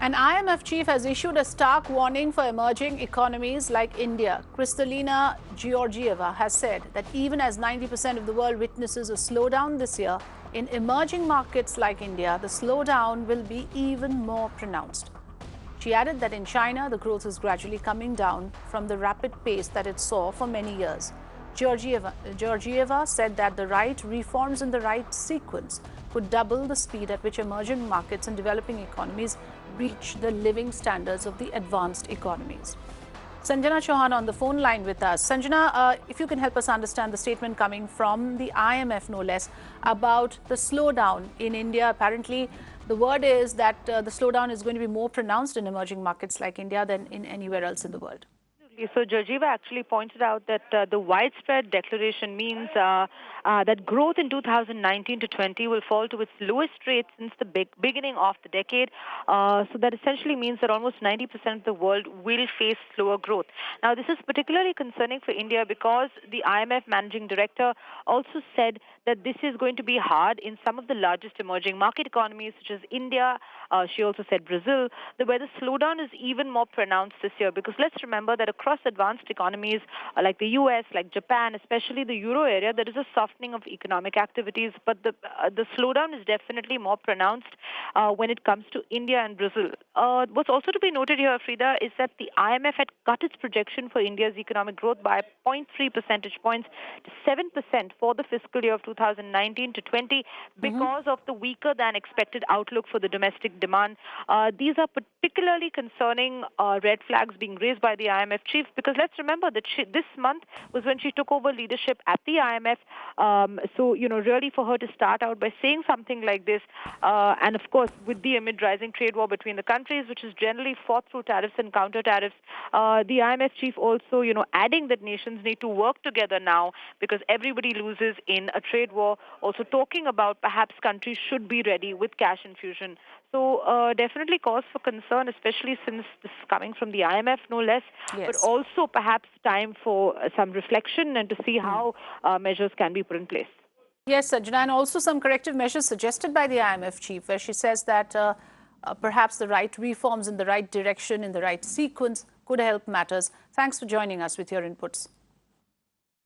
An IMF chief has issued a stark warning for emerging economies like India. Kristalina Georgieva has said that even as 90% of the world witnesses a slowdown this year, in emerging markets like India, the slowdown will be even more pronounced. She added that in China, the growth is gradually coming down from the rapid pace that it saw for many years. Georgieva said that the right reforms in the right sequence could double the speed at which emerging markets and developing economies reach the living standards of the advanced economies. Sanjana Chowhan on the phone line with us. Sanjana, if you can help us understand the statement coming from the IMF, no less, about the slowdown in India. Apparently, the word is that the slowdown is going to be more pronounced in emerging markets like India than in anywhere else in the world. So Georgieva actually pointed out that the widespread declaration means that growth in 2019 to 20 will fall to its lowest rate since the beginning of the decade. So that essentially means that almost 90% of the world will face slower growth. Now, this is particularly concerning for India because the IMF managing director also said that this is going to be hard in some of the largest emerging market economies, such as India. She also said Brazil, where the slowdown is even more pronounced this year. Because let's remember that across advanced economies like the US, like Japan, especially the euro area, there is a softening of economic activities. But the slowdown is definitely more pronounced when it comes to India and Brazil. What's also to be noted here, Frida, is that the IMF had cut its projection for India's economic growth by 0.3 percentage points to 7% for the fiscal year of 2019 to 20 because of the weaker than expected outlook for the domestic demand. These are particularly concerning red flags being raised by the IMF chief, because let's remember that this month was when she took over leadership at the IMF. So, really for her to start out by saying something like this, and of course, with the amid rising trade war between the countries, which is generally fought through tariffs and counter tariffs, the IMF chief also, adding that nations need to work together now because everybody loses in a trade war, also talking about perhaps countries should be ready with cash infusion. So definitely cause for concern, especially since this is coming from the IMF, no less, but also perhaps time for some reflection and to see how measures can be put in place. Yes, Sanjana, and also some corrective measures suggested by the IMF chief, where she says that perhaps the right reforms in the right direction, in the right sequence, could help matters. Thanks for joining us with your inputs.